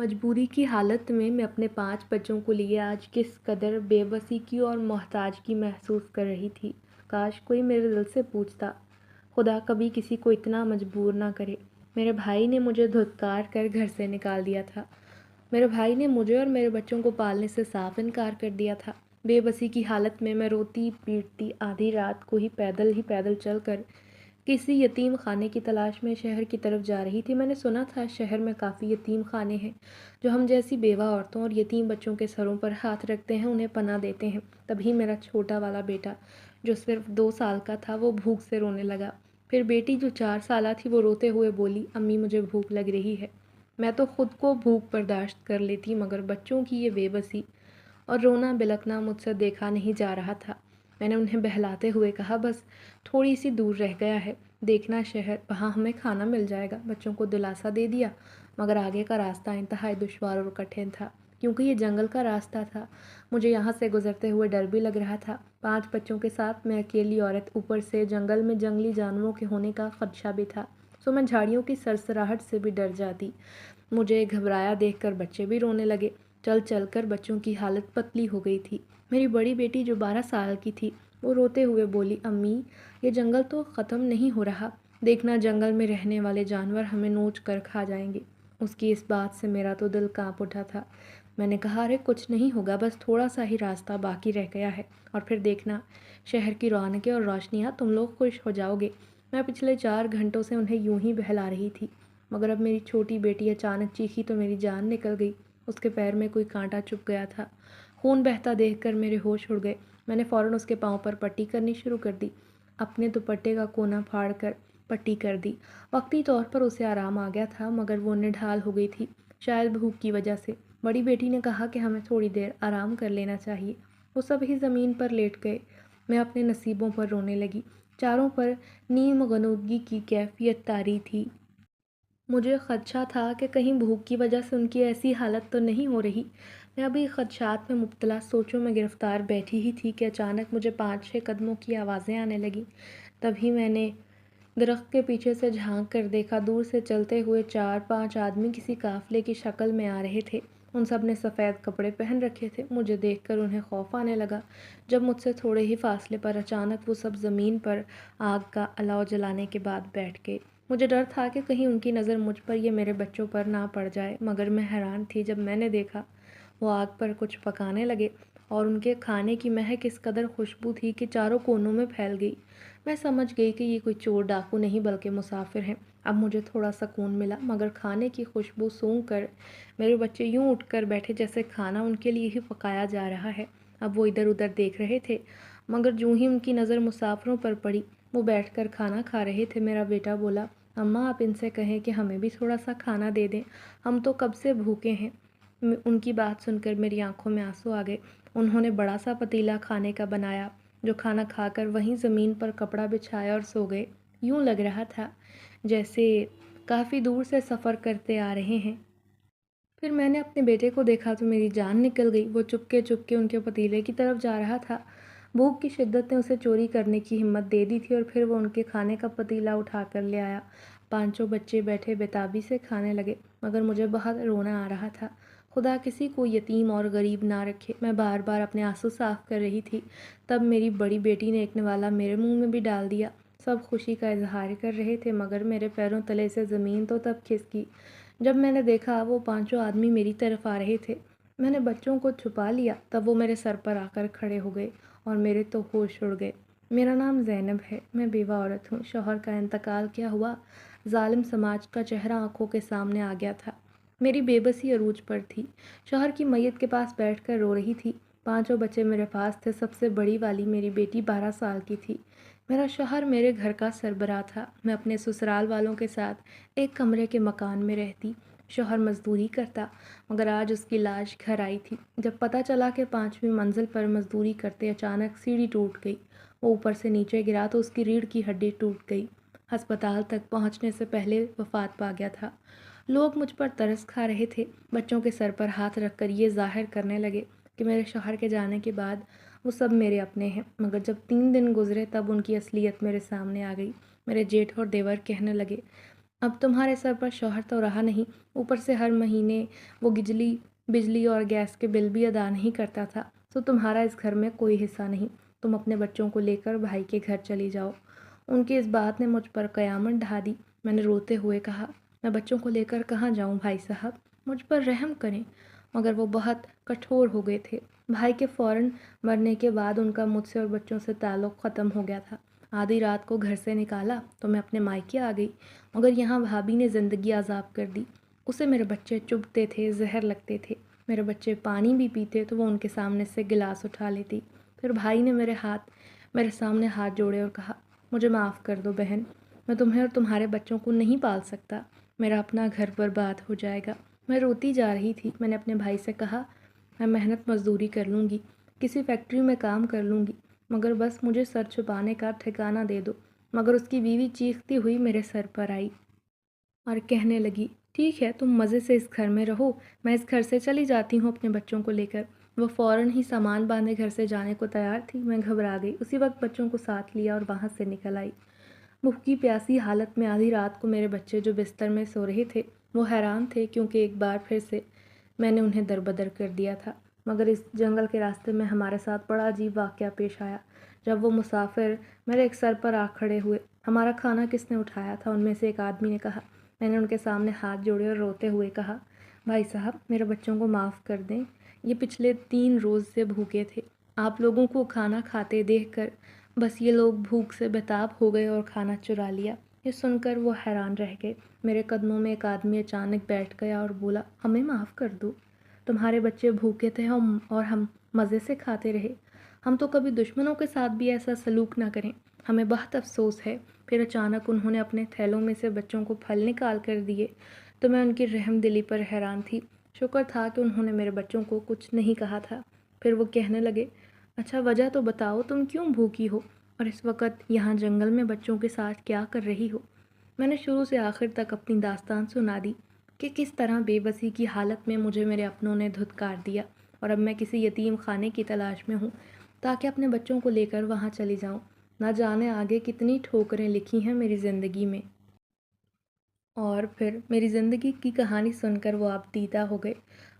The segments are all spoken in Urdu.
مجبوری کی حالت میں اپنے 5 بچوں کو لیے آج کس قدر بے بسی کی اور محتاجگی محسوس کر رہی تھی۔ کاش کوئی میرے دل سے پوچھتا، خدا کبھی کسی کو اتنا مجبور نہ کرے۔ میرے بھائی نے مجھے دھتکار کر گھر سے نکال دیا تھا۔ میرے بھائی نے مجھے اور میرے بچوں کو پالنے سے صاف انکار کر دیا تھا۔ بے بسی کی حالت میں روتی پیٹتی آدھی رات کو ہی پیدل چل کر کسی یتیم خانے کی تلاش میں شہر کی طرف جا رہی تھی۔ میں نے سنا تھا شہر میں کافی یتیم خانے ہیں جو ہم جیسی بیوہ عورتوں اور یتیم بچوں کے سروں پر ہاتھ رکھتے ہیں، انہیں پناہ دیتے ہیں۔ تبھی میرا چھوٹا والا بیٹا جو صرف 2 سال کا تھا وہ بھوک سے رونے لگا۔ پھر بیٹی جو 4 سالہ تھی وہ روتے ہوئے بولی، امی مجھے بھوک لگ رہی ہے۔ میں تو خود کو بھوک برداشت کر لیتی مگر بچوں کی یہ بے بسی اور رونا بلکنا مجھ سے دیکھا نہیں جا رہا تھا۔ میں نے انہیں بہلاتے ہوئے کہا، بس تھوڑی سی دور رہ گیا ہے، دیکھنا شہر، وہاں ہمیں کھانا مل جائے گا۔ بچوں کو دلاسا دے دیا مگر آگے کا راستہ انتہائی دشوار اور کٹھن تھا کیونکہ یہ جنگل کا راستہ تھا۔ مجھے یہاں سے گزرتے ہوئے ڈر بھی لگ رہا تھا۔ 5 بچوں کے ساتھ میں اکیلی عورت، اوپر سے جنگل میں جنگلی جانوروں کے ہونے کا خدشہ بھی تھا، سو میں جھاڑیوں کی سرسراہٹ سے بھی ڈر جاتی۔ مجھے گھبرایا دیکھ کر بچے بھی رونے لگے۔ چل چل کر بچوں کی حالت پتلی ہو گئی تھی۔ میری بڑی بیٹی جو 12 سال کی تھی وہ روتے ہوئے بولی، امی یہ جنگل تو ختم نہیں ہو رہا، دیکھنا جنگل میں رہنے والے جانور ہمیں نوچ کر کھا جائیں گے۔ اس کی اس بات سے میرا تو دل کانپ اٹھا تھا۔ میں نے کہا، ارے کچھ نہیں ہوگا، بس تھوڑا سا ہی راستہ باقی رہ گیا ہے اور پھر دیکھنا شہر کی رونقیں اور روشنیاں، تم لوگ خوش ہو جاؤ گے۔ میں پچھلے 4 گھنٹوں سے انہیں یوں ہی بہلا رہی تھی مگر اب میری چھوٹی بیٹی اچانک چیخی تو میری جان نکل گئی۔ اس کے پیر میں کوئی کانٹا چبھ گیا تھا۔ خون بہتا دیکھ کر میرے ہوش اڑ گئے۔ میں نے فوراً اس کے پاؤں پر پٹی کرنی شروع کر دی، اپنے دوپٹے کا کونا پھاڑ کر پٹی کر دی۔ وقتی طور پر اسے آرام آ گیا تھا مگر وہ نڈھال ہو گئی تھی، شاید بھوک کی وجہ سے۔ بڑی بیٹی نے کہا کہ ہمیں تھوڑی دیر آرام کر لینا چاہیے۔ وہ سب ہی زمین پر لیٹ گئے۔ میں اپنے نصیبوں پر رونے لگی۔ چاروں پر نیم غنودگی کی کیفیت طاری تھی۔ مجھے خدشہ تھا کہ کہیں بھوک کی وجہ سے ان کی ایسی حالت تو نہیں ہو رہی۔ میں ابھی خدشات میں مبتلا سوچوں میں گرفتار بیٹھی ہی تھی کہ اچانک مجھے 5-6 قدموں کی آوازیں آنے لگیں۔ تبھی میں نے درخت کے پیچھے سے جھانک کر دیکھا، دور سے چلتے ہوئے 4-5 آدمی کسی قافلے کی شکل میں آ رہے تھے۔ ان سب نے سفید کپڑے پہن رکھے تھے۔ مجھے دیکھ کر انہیں خوف آنے لگا جب مجھ سے تھوڑے ہی فاصلے پر اچانک وہ سب زمین پر آگ کا الاؤ جلانے کے بعد بیٹھ گئے۔ مجھے ڈر تھا کہ کہیں ان کی نظر مجھ پر یا میرے بچوں پر نہ پڑ جائے مگر میں حیران تھی جب میں نے دیکھا وہ آگ پر کچھ پکانے لگے اور ان کے کھانے کی مہک اس قدر خوشبو تھی کہ چاروں کونوں میں پھیل گئی۔ میں سمجھ گئی کہ یہ کوئی چور ڈاکو نہیں بلکہ مسافر ہیں۔ اب مجھے تھوڑا سکون ملا مگر کھانے کی خوشبو سونگھ کر میرے بچے یوں اٹھ کر بیٹھے جیسے کھانا ان کے لیے ہی پکایا جا رہا ہے۔ اب وہ ادھر ادھر دیکھ رہے تھے مگر جوں ہی ان کی نظر مسافروں پر پڑی وہ بیٹھ کر کھانا کھا رہے تھے۔ میرا بیٹا بولا، اماں آپ ان سے کہیں کہ ہمیں بھی تھوڑا سا کھانا دے دیں، ہم تو کب سے بھوکے ہیں۔ ان کی بات سن کر میری آنکھوں میں آنسو آ گئے۔ انہوں نے بڑا سا پتیلا کھانے کا بنایا جو کھانا کھا کر وہیں زمین پر کپڑا بچھایا اور سو گئے۔ یوں لگ رہا تھا جیسے کافی دور سے سفر کرتے آ رہے ہیں۔ پھر میں نے اپنے بیٹے کو دیکھا تو میری جان نکل گئی۔ وہ چپکے چپکے ان کے پتیلے کی طرف جا رہا تھا۔ بھوک کی شدت نے اسے چوری کرنے کی ہمت دے دی تھی اور پھر وہ ان کے کھانے کا پتیلا اٹھا کر لے آیا۔ 5 بچے بیٹھے بےتابی سے کھانے لگے مگر مجھے بہت رونا آ رہا تھا۔ خدا کسی کو یتیم اور غریب نہ رکھے۔ میں بار بار اپنے آنسو صاف کر رہی تھی، تب میری بڑی بیٹی نے ایک نوالا میرے منہ میں بھی ڈال دیا۔ سب خوشی کا اظہار کر رہے تھے مگر میرے پیروں تلے سے زمین تو تب کھسکی جب میں نے دیکھا وہ 5 آدمی میری طرف آ رہے تھے۔ میں نے بچوں کو چھپا لیا تب وہ میرے سر پر آ کر کھڑے ہو گئے اور میرے تو ہوش اڑ گئے۔ میرا نام زینب ہے، میں بیوہ عورت ہوں۔ شوہر کا انتقال کیا ہوا، ظالم سماج کا چہرہ آنکھوں کے سامنے آ گیا تھا۔ میری بے بسی عروج پر تھی۔ شوہر کی میت کے پاس بیٹھ کر رو رہی تھی۔ 5 بچے میرے پاس تھے۔ سب سے بڑی والی میری بیٹی 12 سال کی تھی۔ میرا شوہر میرے گھر کا سربراہ تھا۔ میں اپنے سسرال والوں کے ساتھ ایک کمرے کے مکان میں رہتی۔ شوہر مزدوری کرتا مگر آج اس کی لاش گھر آئی تھی۔ جب پتہ چلا کہ 5ویں منزل پر مزدوری کرتے اچانک سیڑھی ٹوٹ گئی، وہ اوپر سے نیچے گرا تو اس کی ریڑھ کی ہڈی ٹوٹ گئی۔ ہسپتال تک پہنچنے سے پہلے وفات پا گیا تھا۔ لوگ مجھ پر ترس کھا رہے تھے۔ بچوں کے سر پر ہاتھ رکھ کر یہ ظاہر کرنے لگے کہ میرے شوہر کے جانے کے بعد وہ سب میرے اپنے ہیں مگر جب 3 دن گزرے تب ان کی اصلیت میرے سامنے آ گئی۔ میرے جیٹھ اور دیور کہنے لگے، اب تمہارے سر پر شوہر تو رہا نہیں، اوپر سے ہر مہینے وہ بجلی اور گیس کے بل بھی ادا نہیں کرتا تھا، تو تمہارا اس گھر میں کوئی حصہ نہیں۔ تم اپنے بچوں کو لے کر بھائی کے گھر چلی جاؤ۔ ان کی اس بات نے مجھ پر قیامت ڈھا دی۔ میں نے روتے ہوئے کہا، میں بچوں کو لے کر کہاں جاؤں بھائی صاحب، مجھ پر رحم کریں۔ مگر وہ بہت کٹھور ہو گئے تھے۔ بھائی کے فوراً مرنے کے بعد ان کا مجھ سے اور بچوں سے تعلق ختم ہو گیا تھا۔ آدھی رات کو گھر سے نکالا تو میں اپنے مائکے آ گئی، مگر یہاں بھابھی نے زندگی عذاب کر دی۔ اسے میرے بچے چبھتے تھے، زہر لگتے تھے۔ میرے بچے پانی بھی پیتے تو وہ ان کے سامنے سے گلاس اٹھا لیتی۔ پھر بھائی نے میرے سامنے ہاتھ جوڑے اور کہا، مجھے معاف کر دو بہن، میں تمہیں اور تمہارے بچوں کو نہیں پال سکتا، میرا اپنا گھر برباد ہو جائے گا۔ میں روتی جا رہی تھی۔ میں نے اپنے بھائی سے کہا، میں محنت مزدوری کر لوں گی، کسی فیکٹری میں کام کر لوں گی، مگر بس مجھے سر چھپانے کا ٹھکانہ دے دو۔ مگر اس کی بیوی چیختی ہوئی میرے سر پر آئی اور کہنے لگی، ٹھیک ہے تم مزے سے اس گھر میں رہو، میں اس گھر سے چلی جاتی ہوں اپنے بچوں کو لے کر۔ وہ فوراً ہی سامان باندھے گھر سے جانے کو تیار تھی۔ میں گھبرا گئی، اسی وقت بچوں کو ساتھ لیا اور وہاں سے نکل آئی۔ بھوکی پیاسی حالت میں آدھی رات کو میرے بچے جو بستر میں سو رہے تھے وہ حیران تھے، کیونکہ ایک بار پھر سے میں نے انہیں دربدر کر دیا تھا۔ مگر اس جنگل کے راستے میں ہمارے ساتھ بڑا عجیب واقعہ پیش آیا۔ جب وہ مسافر میرے ایک سر پر آ کھڑے ہوئے، ہمارا کھانا کس نے اٹھایا تھا، ان میں سے ایک آدمی نے کہا۔ میں نے ان کے سامنے ہاتھ جوڑے اور روتے ہوئے کہا، بھائی صاحب میرے بچوں کو معاف کر دیں، یہ پچھلے 3 روز سے بھوکے تھے۔ آپ لوگوں کو کھانا کھاتے دیکھ کر بس یہ لوگ بھوک سے بیتاب ہو گئے اور کھانا چرا لیا۔ یہ سن کر وہ حیران رہ گئے۔ میرے قدموں میں ایک آدمی اچانک بیٹھ گیا اور بولا، ہمیں معاف کر دو، تمہارے بچے بھوکے تھے اور ہم مزے سے کھاتے رہے۔ ہم تو کبھی دشمنوں کے ساتھ بھی ایسا سلوک نہ کریں، ہمیں بہت افسوس ہے۔ پھر اچانک انہوں نے اپنے تھیلوں میں سے بچوں کو پھل نکال کر دیے تو میں ان کی رحم دلی پر حیران تھی۔ شکر تھا کہ انہوں نے میرے بچوں کو کچھ نہیں کہا تھا۔ پھر وہ کہنے لگے، اچھا وجہ تو بتاؤ، تم کیوں بھوکی ہو اور اس وقت یہاں جنگل میں بچوں کے ساتھ کیا کر رہی ہو؟ میں نے شروع سے آخر تک اپنی داستان سنا دی کہ کس طرح بے بسی کی حالت میں مجھے میرے اپنوں نے دھتکار دیا اور اب میں کسی یتیم خانے کی تلاش میں ہوں تاکہ اپنے بچوں کو لے کر وہاں چلی جاؤں۔ نہ جانے آگے کتنی ٹھوکریں لکھی ہیں میری زندگی میں۔ اور پھر میری زندگی کی کہانی سن کر وہ اب دیدہ ہو گئے۔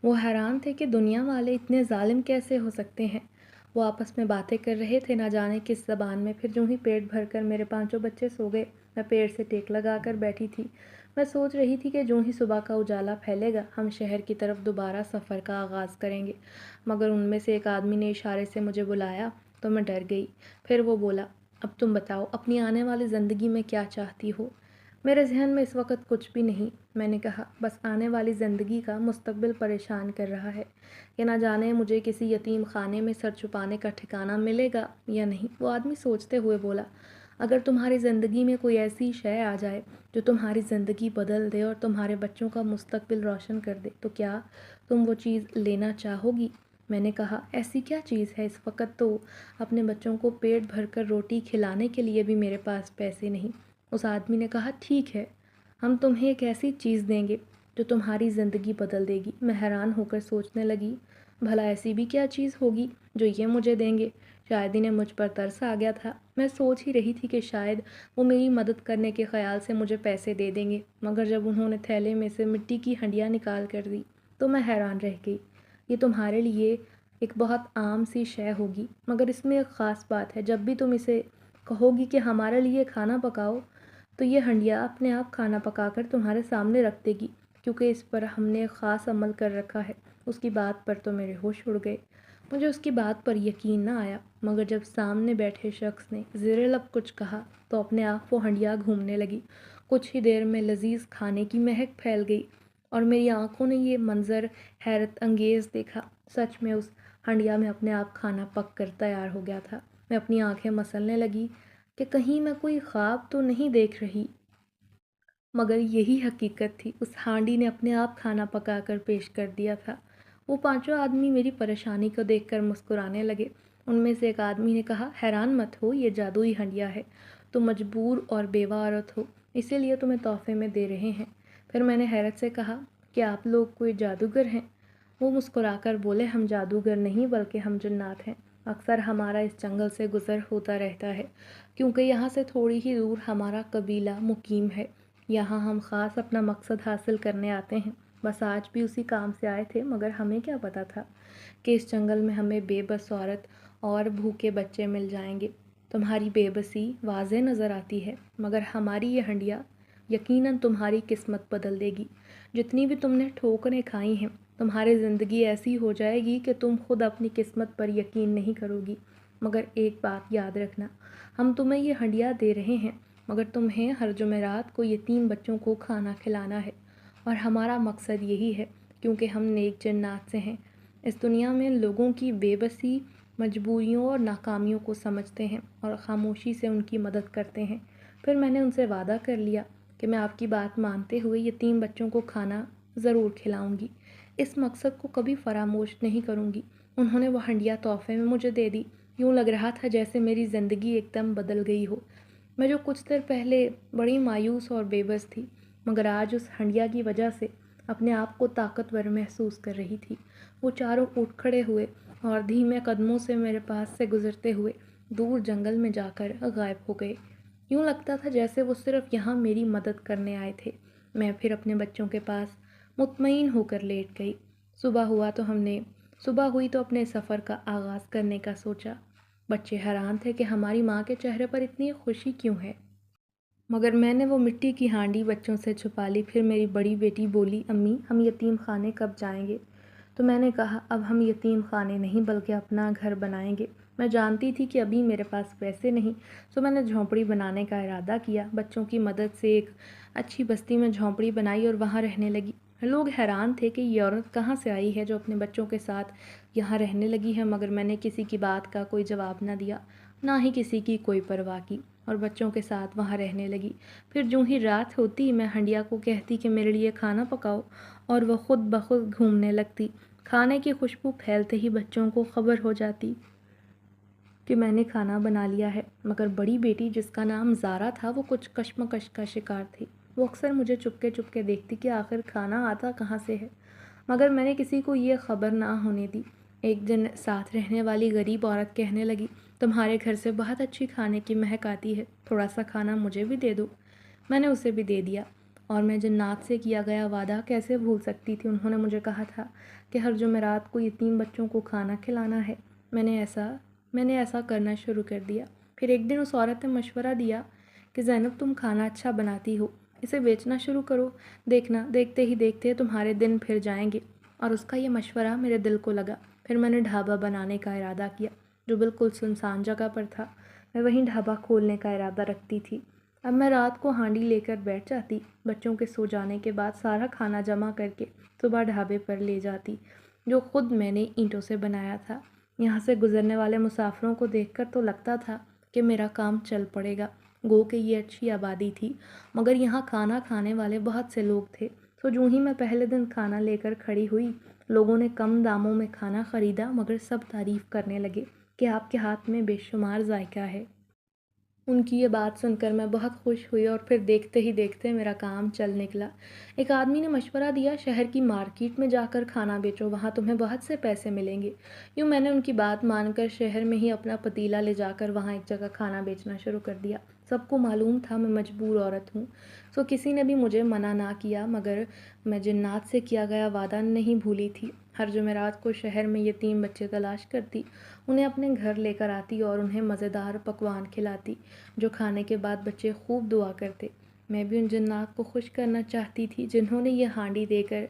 وہ حیران تھے کہ دنیا والے اتنے ظالم کیسے ہو سکتے ہیں۔ وہ آپس میں باتیں کر رہے تھے نہ جانے کس زبان میں۔ پھر جو ہی پیٹ بھر کر میرے 5 بچے سو گئے، میں پیڑ سے ٹیک لگا کر بیٹھی تھی۔ میں سوچ رہی تھی کہ جو ہی صبح کا اجالا پھیلے گا ہم شہر کی طرف دوبارہ سفر کا آغاز کریں گے، مگر ان میں سے ایک آدمی نے اشارے سے مجھے بلایا تو میں ڈر گئی۔ پھر وہ بولا، اب تم بتاؤ اپنی آنے والی زندگی میں کیا چاہتی ہو؟ میرے ذہن میں اس وقت کچھ بھی نہیں۔ میں نے کہا، بس آنے والی زندگی کا مستقبل پریشان کر رہا ہے کہ نہ جانے مجھے کسی یتیم خانے میں سر چھپانے کا ٹھکانہ ملے گا یا نہیں۔ وہ آدمی سوچتے ہوئے بولا، اگر تمہاری زندگی میں کوئی ایسی شے آ جائے جو تمہاری زندگی بدل دے اور تمہارے بچوں کا مستقبل روشن کر دے تو کیا تم وہ چیز لینا چاہو گی؟ میں نے کہا، ایسی کیا چیز ہے؟ اس وقت تو اپنے بچوں کو پیٹ بھر کر روٹی کھلانے کے لیے بھی میرے پاس پیسے نہیں۔ اس آدمی نے کہا، ٹھیک ہے، ہم تمہیں ایک ایسی چیز دیں گے جو تمہاری زندگی بدل دے گی۔ میں حیران ہو کر سوچنے لگی، بھلا ایسی بھی کیا چیز ہوگی جو یہ مجھے دیں گے؟ شاید انہیں مجھ پر ترس آ گیا تھا۔ میں سوچ ہی رہی تھی کہ شاید وہ میری مدد کرنے کے خیال سے مجھے پیسے دے دیں گے، مگر جب انہوں نے تھیلے میں سے مٹی کی ہنڈیاں نکال کر دی تو میں حیران رہ گئی۔ یہ تمہارے لیے ایک بہت عام سی شے ہوگی، مگر اس میں ایک خاص بات ہے، جب بھی تم اسے کہو گی کہ ہمارے لیے کھانا پکاؤ تو یہ ہنڈیا اپنے آپ کھانا پکا کر تمہارے سامنے رکھ دے گی، کیونکہ اس پر ہم نے ایک خاص عمل کر رکھا ہے۔ اس کی بات پر تو میرے ہوش اڑ گئے۔ مجھے اس کی بات پر یقین نہ آیا، مگر جب سامنے بیٹھے شخص نے زیر لب کچھ کہا تو اپنے آپ وہ ہنڈیا گھومنے لگی۔ کچھ ہی دیر میں لذیذ کھانے کی مہک پھیل گئی اور میری آنکھوں نے یہ منظر حیرت انگیز دیکھا۔ سچ میں اس ہنڈیا میں اپنے آپ کھانا پک کر تیار ہو گیا تھا۔ میں اپنی آنکھیں مسلنے لگی کہ کہیں میں کوئی خواب تو نہیں دیکھ رہی، مگر یہی حقیقت تھی۔ اس ہانڈی نے اپنے آپ کھانا پکا کر پیش کر دیا تھا۔ وہ 5 آدمی میری پریشانی کو دیکھ کر مسکرانے لگے۔ ان میں سے ایک آدمی نے کہا، حیران مت ہو، یہ جادوئی ہنڈیا ہے، تم مجبور اور بیوہ عورت ہو، اسی لیے تمہیں تحفے میں دے رہے ہیں۔ پھر میں نے حیرت سے کہا، کیا آپ لوگ کوئی جادوگر ہیں؟ وہ مسکرا کر بولے، ہم جادوگر نہیں بلکہ ہم جنات ہیں۔ اکثر ہمارا اس جنگل سے گزر ہوتا رہتا ہے، کیونکہ یہاں سے تھوڑی ہی دور ہمارا قبیلہ مقیم ہے۔ یہاں ہم خاص اپنا مقصد حاصل کرنے آتے ہیں، بس آج بھی اسی کام سے آئے تھے، مگر ہمیں کیا پتہ تھا کہ اس جنگل میں ہمیں بے بس عورت اور بھوکے بچے مل جائیں گے۔ تمہاری بے بسی واضح نظر آتی ہے، مگر ہماری یہ ہنڈیا یقیناً تمہاری قسمت بدل دے گی۔ جتنی بھی تم نے ٹھوکریں کھائی ہیں، تمہاری زندگی ایسی ہو جائے گی کہ تم خود اپنی قسمت پر یقین نہیں کرو گی۔ مگر ایک بات یاد رکھنا، ہم تمہیں یہ ہنڈیا دے رہے ہیں، مگر تمہیں ہر جمعرات کو یتیم بچوں کو کھانا کھلانا ہے، اور ہمارا مقصد یہی ہے، کیونکہ ہم نیک جنات سے ہیں۔ اس دنیا میں لوگوں کی بے بسی، مجبوریوں اور ناکامیوں کو سمجھتے ہیں اور خاموشی سے ان کی مدد کرتے ہیں۔ پھر میں نے ان سے وعدہ کر لیا کہ میں آپ کی بات مانتے ہوئے یتیم بچوں کو کھانا ضرور کھلاؤں گی، اس مقصد کو کبھی فراموش نہیں کروں گی۔ انہوں نے وہ ہنڈیا تحفے میں مجھے دے دی۔ یوں لگ رہا تھا جیسے میری زندگی ایک دم بدل گئی ہو۔ میں جو کچھ دیر پہلے بڑی مایوس اور بے بس تھی، مگر آج اس ہنڈیا کی وجہ سے اپنے آپ کو طاقتور محسوس کر رہی تھی۔ وہ چاروں اٹھ کھڑے ہوئے اور دھیمے قدموں سے میرے پاس سے گزرتے ہوئے دور جنگل میں جا کر غائب ہو گئے۔ یوں لگتا تھا جیسے وہ صرف یہاں میری مدد کرنے آئے تھے۔ میں پھر اپنے بچوں کے پاس مطمئن ہو کر لیٹ گئی۔ صبح ہوئی تو اپنے سفر کا آغاز کرنے کا سوچا۔ بچے حیران تھے کہ ہماری ماں کے چہرے پر اتنی خوشی کیوں ہے، مگر میں نے وہ مٹی کی ہانڈی بچوں سے چھپا لی۔ پھر میری بڑی بیٹی بولی، امی ہم یتیم خانے کب جائیں گے؟ تو میں نے کہا، اب ہم یتیم خانے نہیں بلکہ اپنا گھر بنائیں گے۔ میں جانتی تھی کہ ابھی میرے پاس پیسے نہیں، تو میں نے جھونپڑی بنانے کا ارادہ کیا۔ بچوں کی مدد سے ایک اچھی بستی میں جھونپڑی بنائی اور وہاں رہنے لگی۔ لوگ حیران تھے کہ یہ عورت کہاں سے آئی ہے جو اپنے بچوں کے ساتھ یہاں رہنے لگی ہے، مگر میں نے کسی کی بات کا کوئی جواب نہ دیا، نہ ہی کسی کی کوئی پرواہ کی، اور بچوں کے ساتھ وہاں رہنے لگی۔ پھر جوں ہی رات ہوتی، میں ہنڈیا کو کہتی کہ میرے لیے کھانا پکاؤ، اور وہ خود بخود گھومنے لگتی۔ کھانے کی خوشبو پھیلتے ہی بچوں کو خبر ہو جاتی کہ میں نے کھانا بنا لیا ہے، مگر بڑی بیٹی جس کا نام زارا تھا وہ کچھ کشمکش کا شکار تھی۔ وہ اکثر مجھے چپکے چپکے دیکھتی کہ آخر کھانا آتا کہاں سے ہے، مگر میں نے کسی کو یہ خبر نہ ہونے دی۔ ایک دن ساتھ رہنے والی غریب عورت کہنے لگی، تمہارے گھر سے بہت اچھی کھانے کی مہک آتی ہے، تھوڑا سا کھانا مجھے بھی دے دو۔ میں نے اسے بھی دے دیا، اور میں جنات سے کیا گیا وعدہ کیسے بھول سکتی تھی۔ انہوں نے مجھے کہا تھا کہ ہر جمعرات کو یتیم بچوں کو کھانا کھلانا ہے۔ میں نے ایسا کرنا شروع کر دیا۔ پھر ایک دن اس عورت نے مشورہ دیا کہ زینب تم کھانا اچھا بناتی ہو، اسے بیچنا شروع کرو، دیکھنا دیکھتے ہی دیکھتے تمہارے دن پھر جائیں گے۔ اور اس کا یہ مشورہ میرے دل کو لگا۔ پھر میں نے ڈھابا بنانے کا ارادہ کیا جو بالکل سنسان جگہ پر تھا۔ میں وہیں ڈھابا کھولنے کا ارادہ رکھتی تھی۔ اب میں رات کو ہانڈی لے کر بیٹھ جاتی، بچوں کے سو جانے کے بعد سارا کھانا جمع کر کے صبح ڈھابے پر لے جاتی جو خود میں نے اینٹوں سے بنایا تھا۔ یہاں سے گزرنے والے مسافروں کو دیکھ کر تو لگتا تھا کہ میرا کام چل پڑے گا، گو کہ یہ اچھی آبادی تھی، مگر یہاں کھانا کھانے والے بہت سے لوگ تھے۔ تو جو ہی میں پہلے دن کھانا لے کر کھڑی ہوئی، لوگوں نے کم داموں میں کھانا خریدا، مگر سب تعریف کرنے لگے کہ آپ کے ہاتھ میں بے شمار ذائقہ ہے۔ ان کی یہ بات سن کر میں بہت خوش ہوئی، اور پھر دیکھتے ہی دیکھتے میرا کام چل نکلا۔ ایک آدمی نے مشورہ دیا، شہر کی مارکیٹ میں جا کر کھانا بیچو، وہاں تمہیں بہت سے پیسے ملیں گے۔ یوں میں نے ان کی بات مان کر شہر میں ہی اپنا پتیلا لے جا کر وہاں ایک جگہ کھانا بیچنا شروع کر دیا۔ سب کو معلوم تھا میں مجبور عورت ہوں، سو کسی نے بھی مجھے منع نہ کیا، مگر میں جنات سے کیا گیا وعدہ نہیں بھولی تھی۔ ہر جمعرات کو شہر میں یتیم بچے تلاش کرتی، انہیں اپنے گھر لے کر آتی اور انہیں مزیدار پکوان کھلاتی جو کھانے کے بعد بچے خوب دعا کرتے۔ میں بھی ان جنات کو خوش کرنا چاہتی تھی جنہوں نے یہ ہانڈی دے کر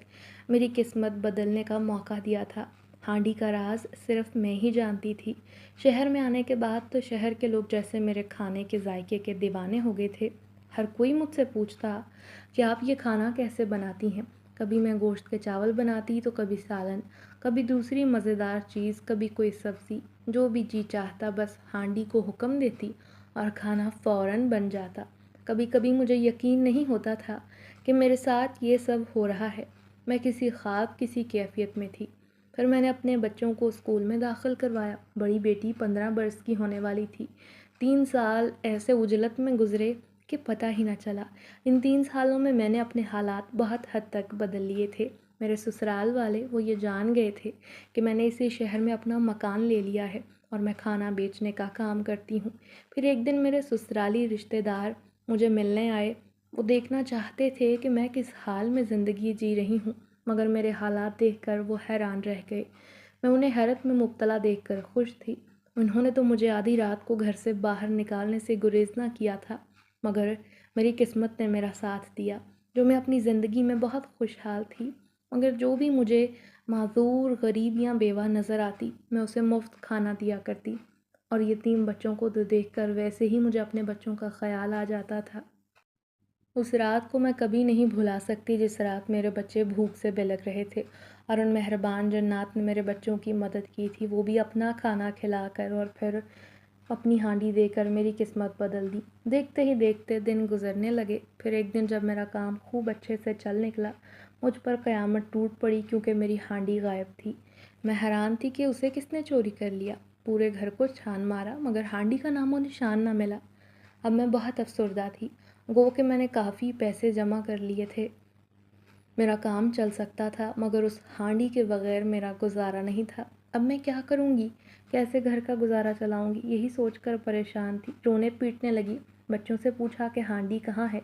میری قسمت بدلنے کا موقع دیا تھا۔ ہانڈی کا راز صرف میں ہی جانتی تھی۔ شہر میں آنے کے بعد تو شہر کے لوگ جیسے میرے کھانے کے ذائقے کے دیوانے ہو گئے تھے۔ ہر کوئی مجھ سے پوچھتا کہ آپ یہ کھانا کیسے بناتی ہیں؟ کبھی میں گوشت کے چاول بناتی تو کبھی سالن، کبھی دوسری مزیدار چیز، کبھی کوئی سبزی، جو بھی جی چاہتا بس ہانڈی کو حکم دیتی اور کھانا فوراً بن جاتا۔ کبھی کبھی مجھے یقین نہیں ہوتا تھا کہ میرے ساتھ یہ سب ہو رہا ہے، میں کسی خواب کسی کیفیت میں تھی۔ پھر میں نے اپنے بچوں کو اسکول میں داخل کروایا۔ بڑی بیٹی 15 برس کی ہونے والی تھی۔ 3 سال ایسے عجلت میں گزرے کہ پتہ ہی نہ چلا۔ ان 3 سالوں میں میں نے اپنے حالات بہت حد تک بدل لیے تھے۔ میرے سسرال والے وہ یہ جان گئے تھے کہ میں نے اسی شہر میں اپنا مکان لے لیا ہے اور میں کھانا بیچنے کا کام کرتی ہوں۔ پھر ایک دن میرے سسرالی رشتہ دار مجھے ملنے آئے وہ دیکھنا چاہتے تھے کہ میں کس حال میں زندگی جی رہی ہوں، مگر میرے حالات دیکھ کر وہ حیران رہ گئے۔ میں انہیں حیرت میں مبتلا دیکھ کر خوش تھی۔ انہوں نے تو مجھے آدھی رات کو گھر سے باہر نکالنے سے گریز نہ کیا تھا، مگر میری قسمت نے میرا ساتھ دیا، جو میں اپنی زندگی میں بہت خوشحال تھی۔ مگر جو بھی مجھے معذور، غریب یا بیوہ نظر آتی، میں اسے مفت کھانا دیا کرتی، اور یتیم بچوں کو تو دیکھ کر ویسے ہی مجھے اپنے بچوں کا خیال آ جاتا تھا۔ اس رات کو میں کبھی نہیں بھلا سکتی جس رات میرے بچے بھوک سے بلک رہے تھے، اور ان مہربان جنات نے میرے بچوں کی مدد کی تھی، وہ بھی اپنا کھانا کھلا کر اور پھر اپنی ہانڈی دے کر میری قسمت بدل دی۔ دیکھتے ہی دیکھتے دن گزرنے لگے۔ پھر ایک دن جب میرا کام خوب اچھے سے چل نکلا، مجھ پر قیامت ٹوٹ پڑی، کیونکہ میری ہانڈی غائب تھی۔ میں حیران تھی کہ اسے کس نے چوری کر لیا۔ پورے گھر کو چھان مارا، مگر ہانڈی کا نام و نشان نہ ملا۔ اب میں بہت افسردہ تھی، گو کہ میں نے کافی پیسے جمع کر لیے تھے، میرا کام چل سکتا تھا، مگر اس ہانڈی کے بغیر میرا گزارا نہیں تھا۔ اب میں کیا کروں گی، کیسے گھر کا گزارا چلاؤں گی، یہی سوچ کر پریشان تھی، رونے پیٹنے لگی۔ بچوں سے پوچھا کہ ہانڈی کہاں ہے،